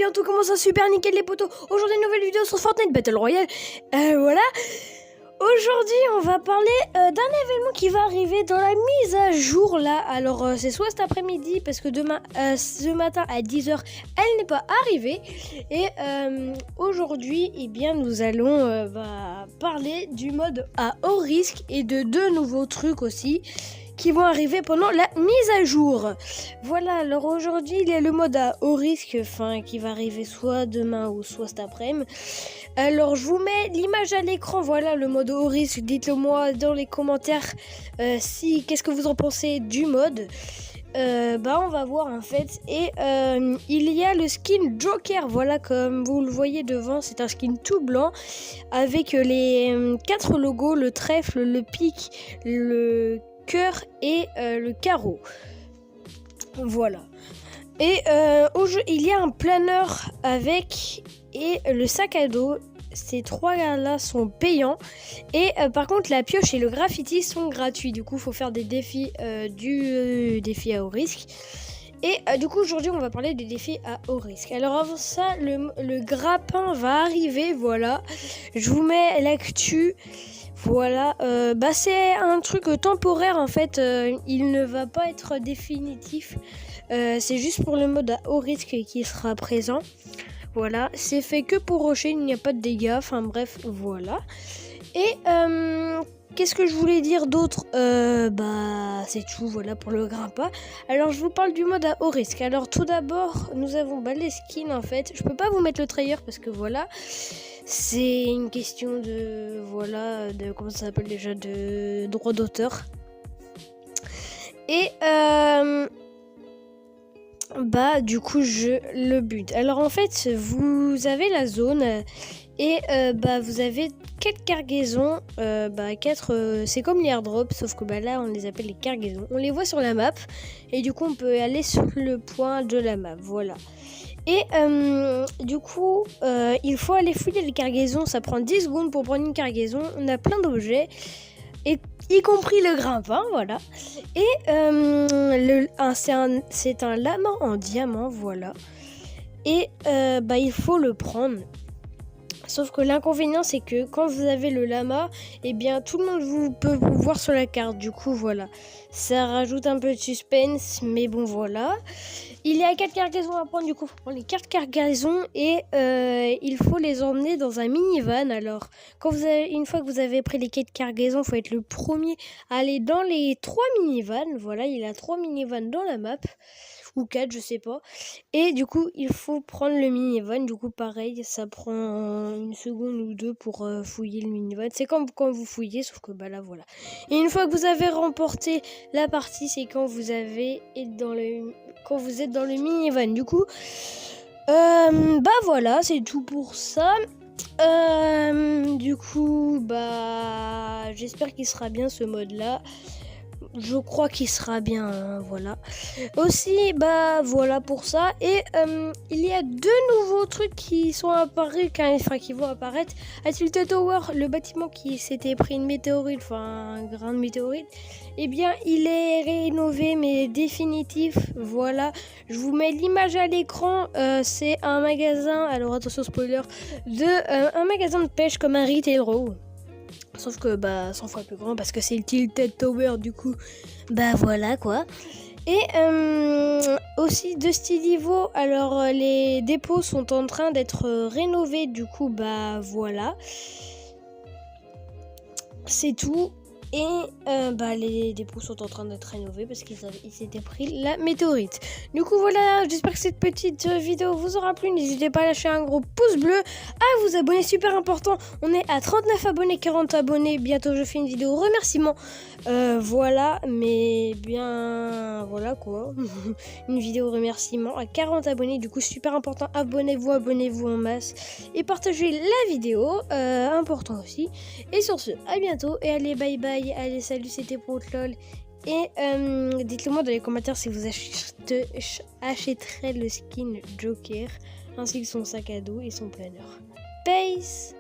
bien, tout commence à super nickel les potos. Aujourd'hui, une nouvelle vidéo sur Fortnite Battle Royale. Voilà. Aujourd'hui, on va parler d'un événement qui va arriver dans la mise à jour là. Alors, c'est soit cet après-midi parce que demain, ce matin à 10h, elle n'est pas arrivée. Et aujourd'hui, eh bien, nous allons parler du mode à haut risque et de deux nouveaux trucs aussi qui vont arriver pendant la mise à jour. Voilà, alors aujourd'hui il y a le mode à haut risque, qui va arriver soit demain ou soit cet après-midi. Alors je vous mets l'image à l'écran, voilà le mode haut risque, dites-le moi dans les commentaires qu'est-ce que vous en pensez du mode. On va voir en fait. Et il y a le skin Joker, voilà comme vous le voyez devant, c'est un skin tout blanc avec les 4 logos, le trèfle, le pic, le cœur et le carreau. Voilà. Et au jeu, il y a un planeur avec et le sac à dos. Ces trois là sont payants. Et par contre, la pioche et le graffiti sont gratuits. Du coup, il faut faire des défis du défi à haut risque. Et du coup, aujourd'hui, on va parler des défis à haut risque. Alors avant ça, le grappin va arriver. Voilà. Je vous mets l'actu. Voilà, c'est un truc temporaire en fait, il ne va pas être définitif, c'est juste pour le mode à haut risque qui sera présent. Voilà, c'est fait que pour rocher, il n'y a pas de dégâts, bref, voilà. Et qu'est-ce que je voulais dire d'autre? C'est tout, voilà pour le grimpin. Alors je vous parle du mode à haut risque. Alors tout d'abord, nous avons les skins en fait. Je peux pas vous mettre le trailer parce que voilà, c'est une question de comment ça s'appelle déjà, de droit d'auteur. Et du coup le but. Alors en fait, vous avez la zone et vous avez 4 cargaisons, 4 c'est comme les airdrops, sauf que là on les appelle les cargaisons. On les voit sur la map et du coup on peut aller sur le point de la map, voilà. Et du coup il faut aller fouiller les cargaisons, ça prend 10 secondes pour prendre une cargaison. On a plein d'objets, et y compris le grimpin, voilà. Et c'est un lama en diamant, voilà. Et il faut le prendre. Sauf que l'inconvénient, c'est que quand vous avez le lama, eh bien tout le monde peut vous voir sur la carte. Du coup, voilà, ça rajoute un peu de suspense, mais bon, voilà. Il y a 4 cargaisons à prendre, du coup, il faut prendre les 4 cargaisons et il faut les emmener dans un minivan. Alors, une fois que vous avez pris les 4 cargaisons, il faut être le premier à aller dans les 3 minivans. Voilà, il y a 3 minivans dans la map. Ou 4, je sais pas. Et du coup, il faut prendre le minivan. Du coup, pareil, ça prend une seconde ou deux pour fouiller le minivan. C'est comme quand vous fouillez, sauf que là, voilà. Et une fois que vous avez remporté la partie, c'est quand vous êtes dans le minivan. Du coup, voilà, c'est tout pour ça. Du coup, j'espère qu'il sera bien ce mode-là. Je crois qu'il sera bien, hein, voilà. Aussi, voilà pour ça. Et il y a 2 nouveaux trucs qui sont apparus, qui vont apparaître. À Tilted Tower, le bâtiment qui s'était pris une météorite, un grain de météorite, eh bien, il est rénové, mais définitif. Voilà, je vous mets l'image à l'écran. C'est un magasin, alors attention spoiler, un magasin de pêche comme un Retail Row. Sauf que 100 fois plus grand parce que c'est le Tilted Tower, du coup voilà quoi. Et aussi de Stilivo, alors les dépôts sont en train d'être rénovés, du coup voilà, c'est tout. Et les dépôts sont en train d'être rénovés parce qu'ils s'étaient pris la météorite. Du coup voilà, j'espère que cette petite vidéo vous aura plu. N'hésitez pas à lâcher un gros pouce bleu, à vous abonner, super important. On est à 39 abonnés, 40 abonnés. Bientôt je fais une vidéo remerciement. Voilà, mais bien voilà quoi. Une vidéo remerciement à 40 abonnés. Du coup super important, abonnez-vous en masse. Et partagez la vidéo, important aussi. Et sur ce, à bientôt et allez bye bye. Allez, salut, c'était ProTLOL. Et dites-le moi dans les commentaires si vous achèterez le skin Joker ainsi que son sac à dos et son planeur. Peace.